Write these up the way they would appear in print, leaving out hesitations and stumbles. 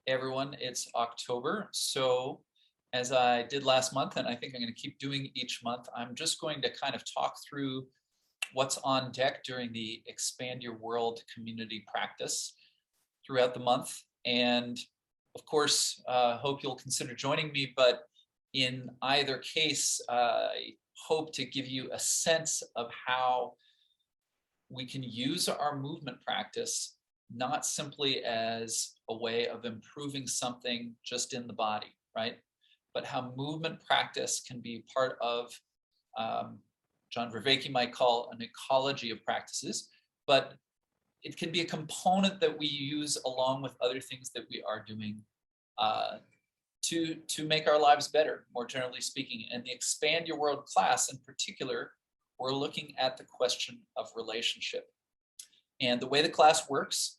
Hey everyone, it's October. So as I did last month, and I think I'm going to keep doing each month, I'm just going to kind of talk through what's on deck during the Expand Your World community practice throughout the month. And of course, hope you'll consider joining me, but in either case, I hope to give you a sense of how we can use our movement practice not simply as a way of improving something just in the body, right? But how movement practice can be part of, John Vervaeke might call an ecology of practices, but it can be a component that we use along with other things that we are doing uh, to make our lives better, more generally speaking. And the Expand Your World class in particular, we're looking at the question of relationship. And the way the class works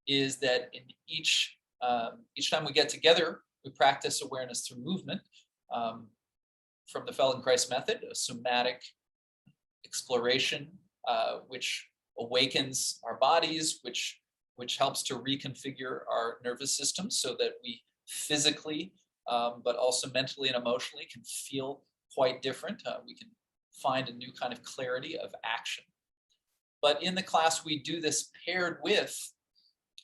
is that in each time we get together, we practice awareness through movement from the Feldenkrais method, a somatic exploration, which awakens our bodies, which helps to reconfigure our nervous system so that we physically, but also mentally and emotionally can feel quite different. We can find a new kind of clarity of action. But in the class, we do this paired with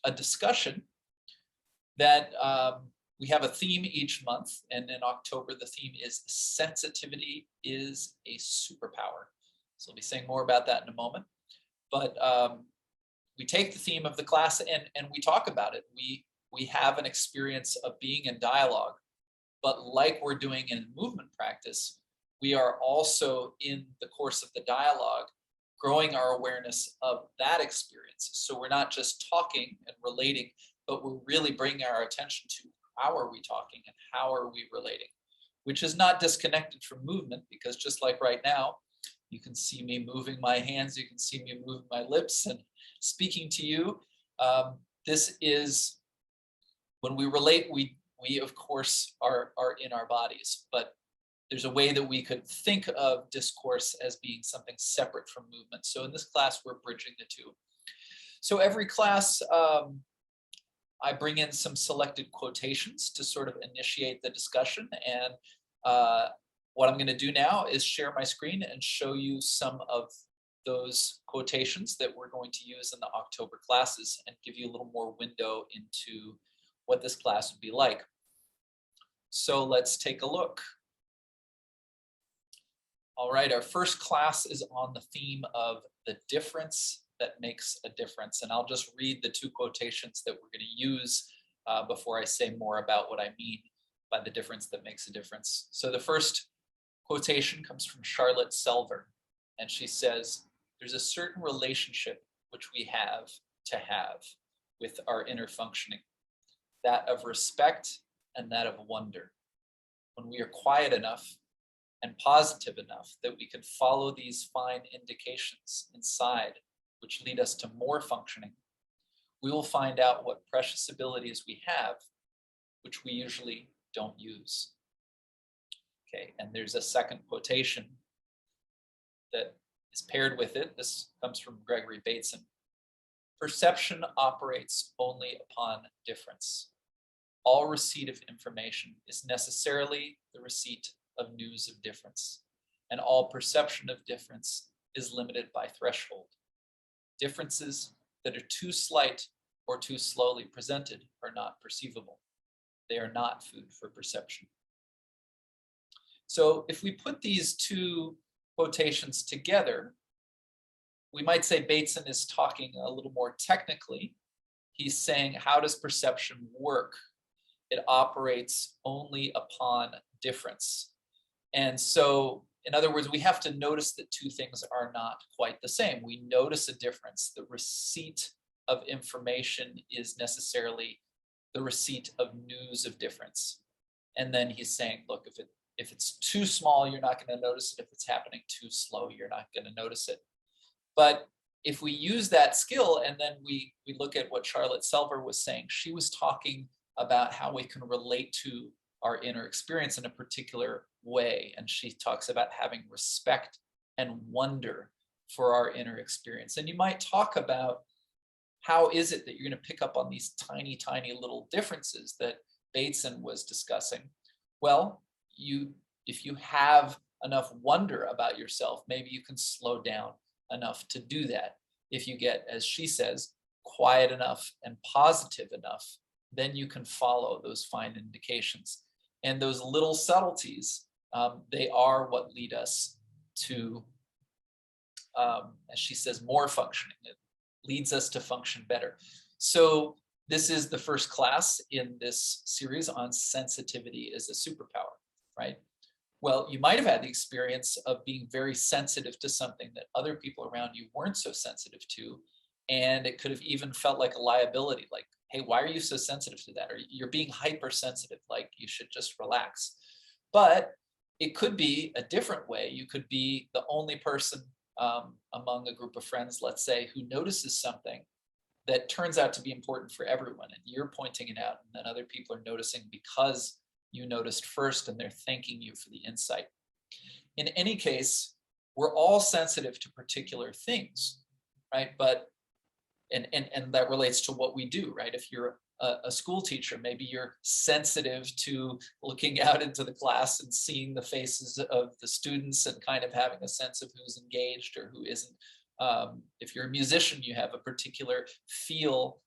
a discussion that we have a theme each month. And in October, the theme is sensitivity is a superpower. So I'll be saying more about that in a moment. But we take the theme of the class and we talk about it. We have an experience of being in dialogue. But like we're doing in movement practice, we are also in the course of the dialogue growing our awareness of that experience. So we're not just talking and relating, but we're really bringing our attention to how are we talking and how are we relating, which is not disconnected from movement, because just like right now, you can see me moving my hands, you can see me moving my lips and speaking to you. This is, when we relate, we of course are in our bodies, but there's a way that we could think of discourse as being something separate from movement. So in this class, we're bridging the two. So every class, I bring in some selected quotations to sort of initiate the discussion. And what I'm going to do now is share my screen and show you some of those quotations that we're going to use in the October classes and give you a little more window into what this class would be like. So let's take a look. All right, our first class is on the theme of the difference that makes a difference. And I'll just read the two quotations that we're going to use before I say more about what I mean by the difference that makes a difference. So the first quotation comes from Charlotte Selver, and she says, "There's a certain relationship which we have with our inner functioning, that of respect and that of wonder. When we are quiet enough and positive enough that we can follow these fine indications inside, which lead us to more functioning, we will find out what precious abilities we have, which we usually don't use." Okay, and there's a second quotation that is paired with it. This comes from Gregory Bateson. "Perception operates only upon difference. All receipt of information is necessarily the receipt of news of difference, and all perception of difference is limited by threshold. Differences that are too slight or too slowly presented are not perceivable. They are not food for perception." So if we put these two quotations together, we might say Bateson is talking a little more technically. He's saying, how does perception work? It operates only upon difference. And so, in other words, we have to notice that two things are not quite the same. We notice a difference. The receipt of information is necessarily the receipt of news of difference. And then he's saying, look, if it's too small, you're not going to notice it. If it's happening too slow, you're not going to notice it. But if we use that skill and then we look at what Charlotte Selver was saying, she was talking about how we can relate to our inner experience in a particular way. And she talks about having respect and wonder for our inner experience. And you might talk about how is it that you're going to pick up on these tiny, tiny little differences that Bateson was discussing? Well, if you have enough wonder about yourself, maybe you can slow down enough to do that. If you get, as she says, quiet enough and positive enough, then you can follow those fine indications. And those little subtleties, they are what lead us to, as she says, more functioning. It leads us to function better. So this is the first class in this series on sensitivity as a superpower, right? Well, you might have had the experience of being very sensitive to something that other people around you weren't so sensitive to. And it could have even felt like a liability, like, hey, why are you so sensitive to that? Or you're being hypersensitive, like you should just relax. But it could be a different way. You could be the only person among a group of friends, let's say, who notices something that turns out to be important for everyone. And you're pointing it out, and then other people are noticing because you noticed first, and they're thanking you for the insight. In any case, we're all sensitive to particular things, right? But and that relates to what we do, right? If you're a school teacher, maybe you're sensitive to looking out into the class and seeing the faces of the students and kind of having a sense of who's engaged or who isn't. If you're a musician, you have a particular feel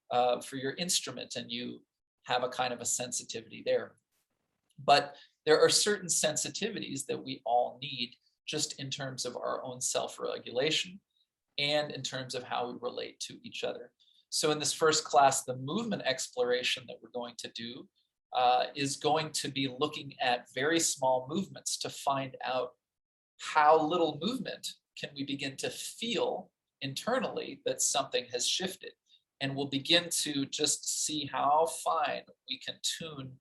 for your instrument, and you have a kind of a sensitivity there. But there are certain sensitivities that we all need, just in terms of our own self-regulation and in terms of how we relate to each other. So in this first class, the movement exploration that we're going to do is going to be looking at very small movements to find out how little movement can we begin to feel internally that something has shifted. And we'll begin to just see how fine we can tune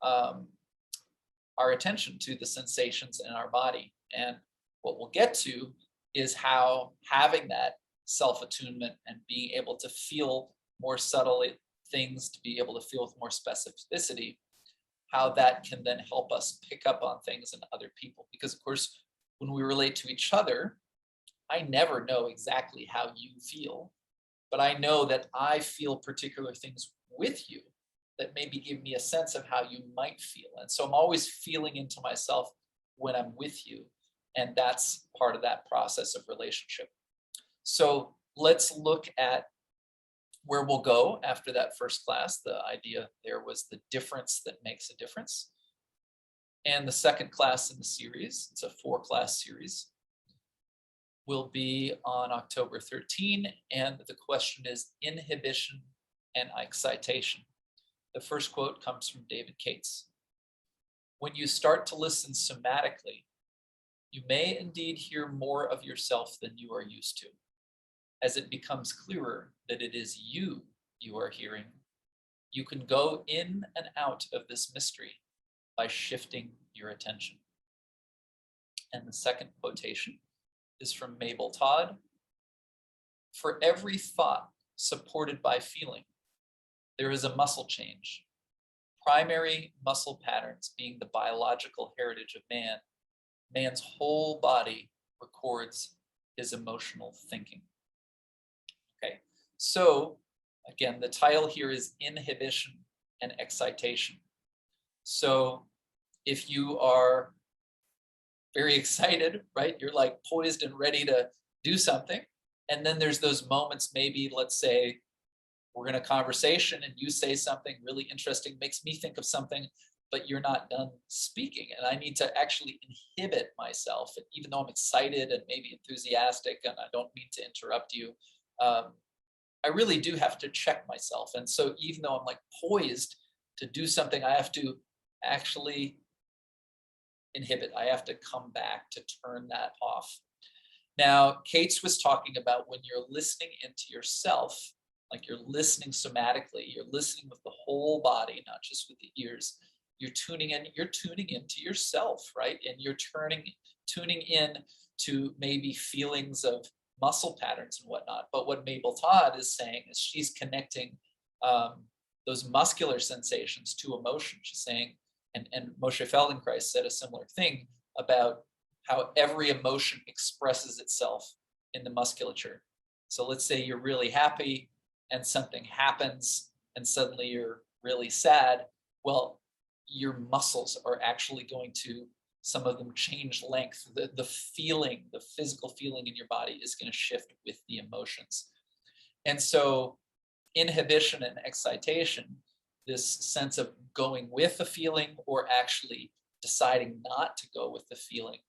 our attention to the sensations in our body. And what we'll get to is how having that self-attunement and being able to feel more subtle things, to be able to feel with more specificity, how that can then help us pick up on things in other people. Because of course, when we relate to each other, I never know exactly how you feel, but I know that I feel particular things with you that maybe give me a sense of how you might feel. And so I'm always feeling into myself when I'm with you. And that's part of that process of relationship. So let's look at where we'll go after that first class. The idea there was the difference that makes a difference. And the second class in the series, it's a 4-class series, will be on October 13. And the question is inhibition and excitation. The first quote comes from David Cates. When you start to listen somatically, you may indeed hear more of yourself than you are used to. As it becomes clearer that it is you are hearing, you can go in and out of this mystery by shifting your attention. And the second quotation is from Mabel Todd. For every thought supported by feeling, there is a muscle change. Primary muscle patterns being the biological heritage of man, man's whole body records his emotional thinking. Okay, so again, the title here is inhibition and excitation. So if you are very excited, right, you're like poised and ready to do something, and then there's those moments, maybe let's say we're in a conversation and you say something really interesting, makes me think of something, but you're not done speaking. And I need to actually inhibit myself. And even though I'm excited and maybe enthusiastic and I don't mean to interrupt you, I really do have to check myself. And so even though I'm like poised to do something, I have to actually inhibit. I have to come back to turn that off. Now, Cates was talking about when you're listening into yourself, like you're listening somatically, you're listening with the whole body, not just with the ears. You're tuning into yourself, right? And you're tuning in to maybe feelings of muscle patterns and whatnot. But what Mabel Todd is saying is she's connecting those muscular sensations to emotion. She's saying, and Moshe Feldenkrais said a similar thing about how every emotion expresses itself in the musculature. So let's say you're really happy, and something happens and suddenly you're really sad, well, your muscles are actually going to, some of them change length. The feeling, the physical feeling in your body is going to shift with the emotions. And so inhibition and excitation, this sense of going with the feeling or actually deciding not to go with the feeling,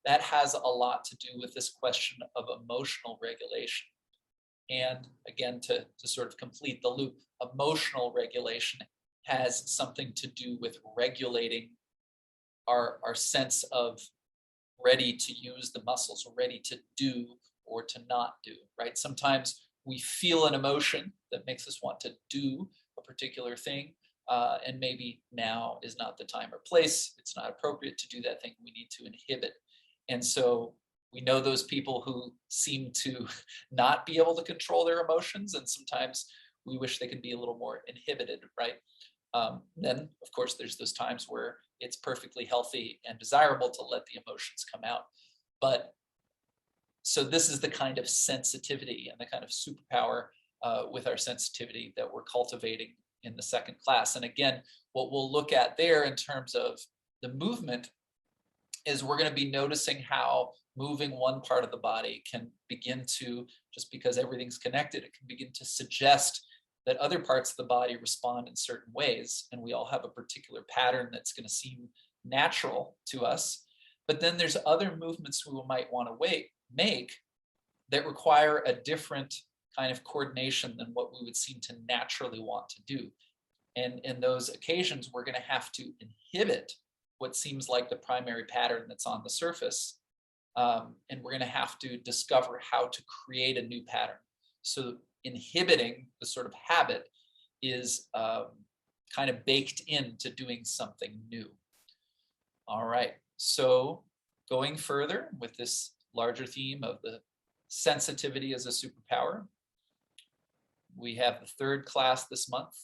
that has a lot to do with this question of emotional regulation. And again, to sort of complete the loop, emotional regulation has something to do with regulating our sense of ready to use the muscles, ready to do or to not do, right? Sometimes we feel an emotion that makes us want to do a particular thing, and maybe now is not the time or place. It's not appropriate to do that thing. We need to inhibit. And so we know those people who seem to not be able to control their emotions, and sometimes we wish they could be a little more inhibited, right? Then, of course, there's those times where it's perfectly healthy and desirable to let the emotions come out. But so this is the kind of sensitivity and the kind of superpower with our sensitivity that we're cultivating in the second class. And again, what we'll look at there in terms of the movement is we're going to be noticing how moving one part of the body can begin to, just because everything's connected, it can begin to suggest that other parts of the body respond in certain ways. And we all have a particular pattern that's going to seem natural to us. But then there's other movements we might want to make that require a different kind of coordination than what we would seem to naturally want to do. And in those occasions, we're going to have to inhibit what seems like the primary pattern that's on the surface. And we're going to have to discover how to create a new pattern. So inhibiting the sort of habit is kind of baked into doing something new. All right, so going further with this larger theme of the sensitivity as a superpower, we have the third class this month,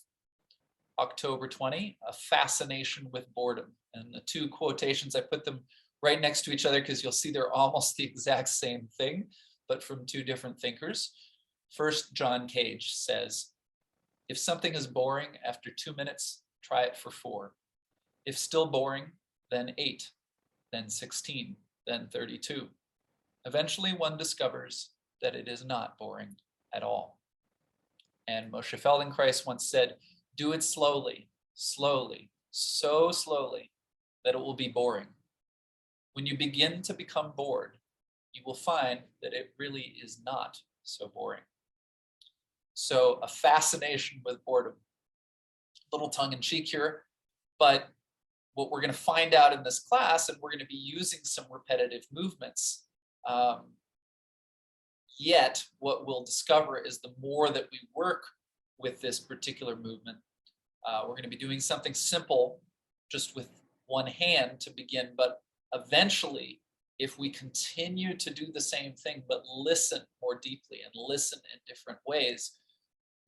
October 20, a fascination with boredom. And the two quotations, I put them right next to each other because you'll see they're almost the exact same thing, but from two different thinkers. First, John Cage says, if something is boring after 2 minutes, try it for 4. If still boring, then 8, then 16, then 32. Eventually, one discovers that it is not boring at all. And Moshe Feldenkrais once said, do it slowly, slowly, so slowly that it will be boring. When you begin to become bored, you will find that it really is not so boring. So a fascination with boredom, a little tongue-in-cheek here, but what we're going to find out in this class, and we're going to be using some repetitive movements, yet what we'll discover is the more that we work with this particular movement, we're going to be doing something simple just with one hand to begin, but eventually, if we continue to do the same thing, but listen more deeply and listen in different ways,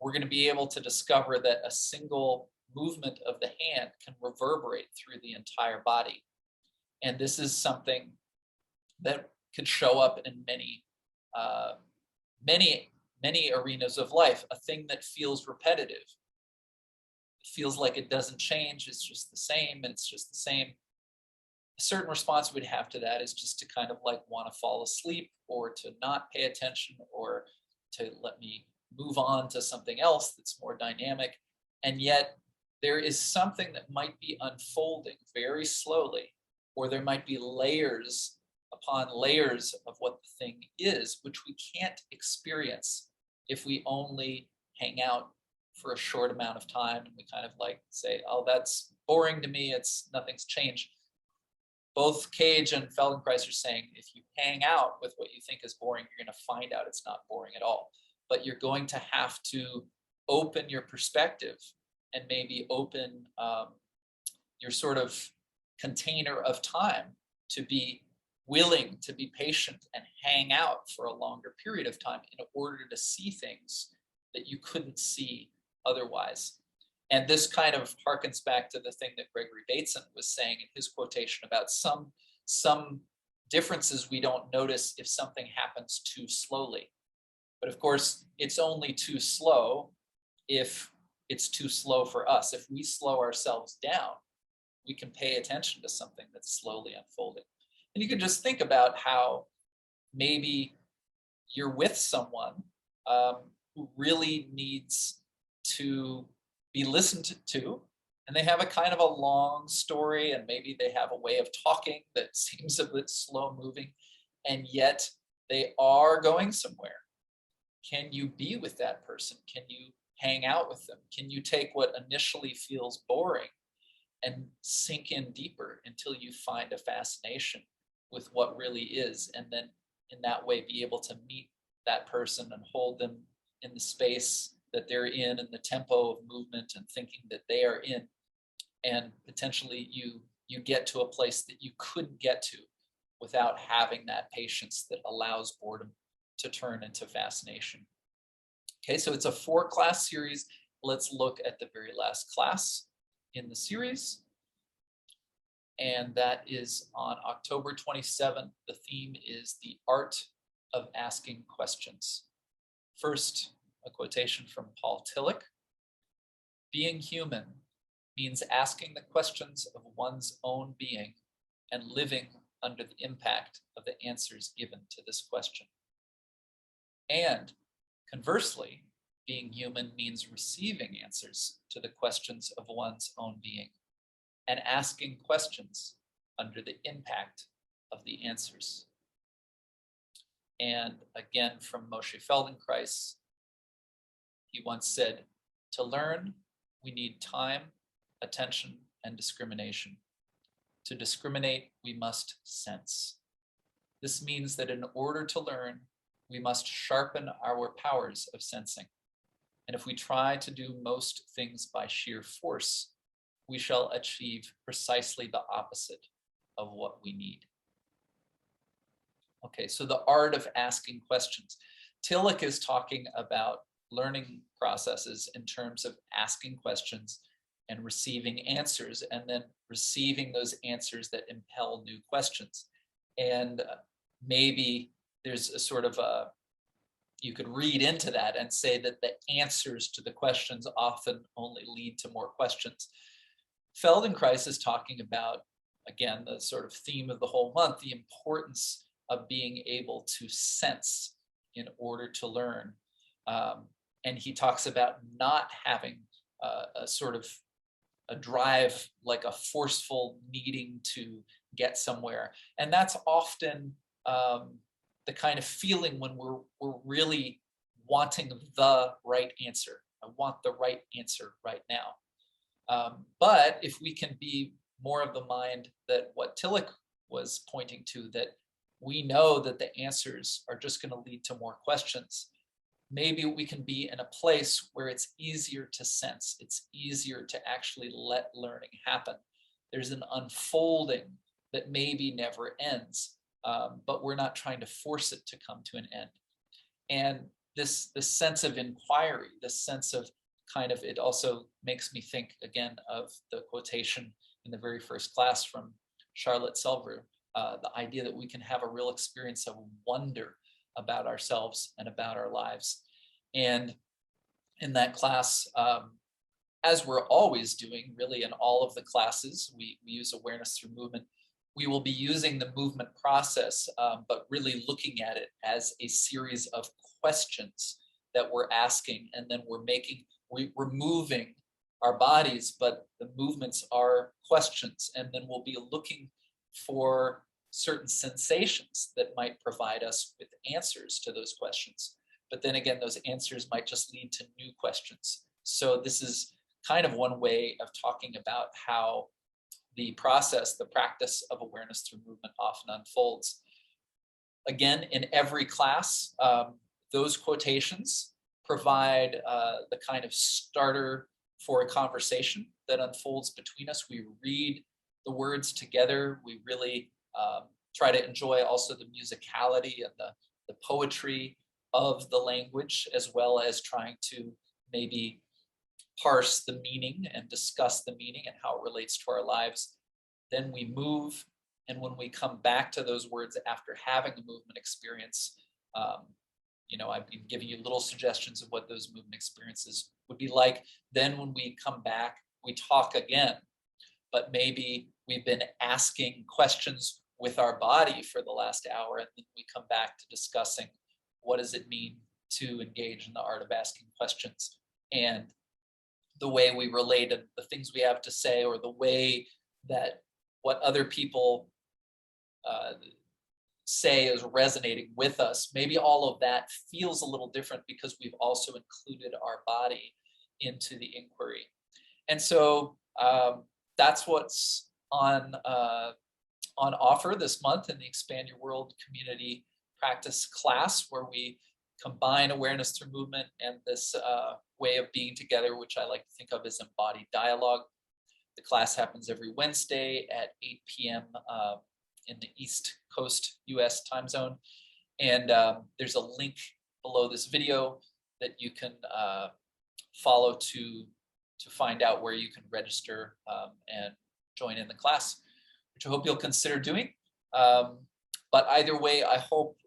we're going to be able to discover that a single movement of the hand can reverberate through the entire body. And this is something that could show up in many arenas of life. A thing that feels repetitive, it feels like it doesn't change, it's just the same, and it's just the same. A certain response we'd have to that is just to kind of like want to fall asleep, or to not pay attention, or to let me move on to something else that's more dynamic. And yet there is something that might be unfolding very slowly, or there might be layers upon layers of what the thing is, which we can't experience if we only hang out for a short amount of time and we kind of like say, oh, that's boring to me, nothing's changed. Both Cage and Feldenkrais are saying, if you hang out with what you think is boring, you're going to find out it's not boring at all. But you're going to have to open your perspective and maybe open your sort of container of time to be willing to be patient and hang out for a longer period of time in order to see things that you couldn't see otherwise. And this kind of harkens back to the thing that Gregory Bateson was saying in his quotation about some differences we don't notice if something happens too slowly. But of course, it's only too slow if it's too slow for us. If we slow ourselves down, we can pay attention to something that's slowly unfolding. And you can just think about how maybe you're with someone who really needs to be listened to, and they have a kind of a long story, and maybe they have a way of talking that seems a bit slow moving, and yet they are going somewhere. Can you be with that person? Can you hang out with them? Can you take what initially feels boring and sink in deeper until you find a fascination with what really is, and then in that way be able to meet that person and hold them in the space that they're in and the tempo of movement and thinking that they are in, and potentially you get to a place that you couldn't get to without having that patience that allows boredom to turn into fascination. Okay, so it's a 4-class series. Let's look at the very last class in the series, and that is on October 27th. The theme is the art of asking questions. First, a quotation from Paul Tillich. Being human means asking the questions of one's own being and living under the impact of the answers given to this question. And conversely, being human means receiving answers to the questions of one's own being and asking questions under the impact of the answers. And again, from Moshe Feldenkrais, he once said, to learn, we need time, attention, and discrimination. To discriminate, we must sense. This means that in order to learn, we must sharpen our powers of sensing. And if we try to do most things by sheer force, we shall achieve precisely the opposite of what we need. Okay, so the art of asking questions. Tillich is talking about learning processes in terms of asking questions and receiving answers, and then receiving those answers that impel new questions. And maybe there's a sort of a, you could read into that and say that the answers to the questions often only lead to more questions. Feldenkrais is talking about, again, the sort of theme of the whole month, the importance of being able to sense in order to learn. And he talks about not having a sort of a drive, like a forceful needing to get somewhere. And that's often the kind of feeling when we're really wanting the right answer. I want the right answer right now. But if we can be more of the mind that what Tillich was pointing to, that we know that the answers are just going to lead to more questions, maybe we can be in a place where it's easier to sense, it's easier to actually let learning happen. There's an unfolding that maybe never ends, but we're not trying to force it to come to an end. And this sense of inquiry, this sense of kind of, it also makes me think again of the quotation in the very first class from Charlotte Selver, the idea that we can have a real experience of wonder about ourselves and about our lives. And in that class, as we're always doing really in all of the classes, we use awareness through movement. We will be using the movement process, but really looking at it as a series of questions that we're asking, and then we're moving our bodies, but the movements are questions, and then we'll be looking for certain sensations that might provide us with answers to those questions. But then again, those answers might just lead to new questions. So this is kind of one way of talking about how the process, the practice of awareness through movement often unfolds. Again, in every class, those quotations provide the kind of starter for a conversation that unfolds between us. We read the words together. We really try to enjoy also the musicality and the poetry of the language, as well as trying to maybe parse the meaning and discuss the meaning and how it relates to our lives. Then we move, and when we come back to those words after having the movement experience, I've been giving you little suggestions of what those movement experiences would be like. Then when we come back, we talk again, but maybe we've been asking questions with our body for the last hour, and then we come back to discussing what does it mean to engage in the art of asking questions, and the way we relate and the things we have to say, or the way that what other people say is resonating with us. Maybe all of that feels a little different because we've also included our body into the inquiry. And so that's what's on offer this month in the Expand Your World Community Practice class, where we combine awareness through movement and this way of being together, which I like to think of as embodied dialogue. The class happens every Wednesday at 8 p.m. In the East Coast US time zone. And there's a link below this video that you can follow to find out where you can register and join in the class, which I hope you'll consider doing. But either way, I hope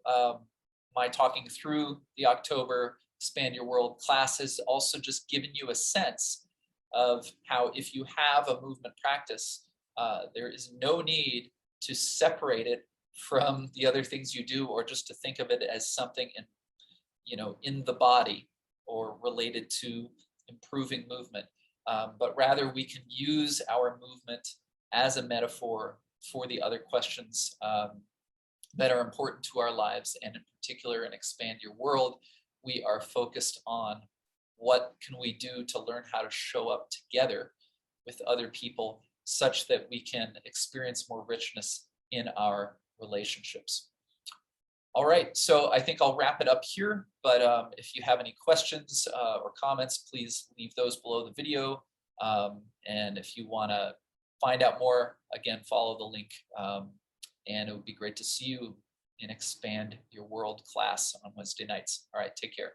my talking through the October Expand Your World class has also just given you a sense of how, if you have a movement practice, there is no need to separate it from the other things you do, or just to think of it as something in the body or related to improving movement. But rather, we can use our movement as a metaphor for the other questions that are important to our lives. And in particular, in Expand Your World, we are focused on what can we do to learn how to show up together with other people, such that we can experience more richness in our relationships. All right, so I think I'll wrap it up here, but if you have any questions or comments, please leave those below the video. And if you want to find out more, again, follow the link. And it would be great to see you in Expand Your World class on Wednesday nights. All right, take care.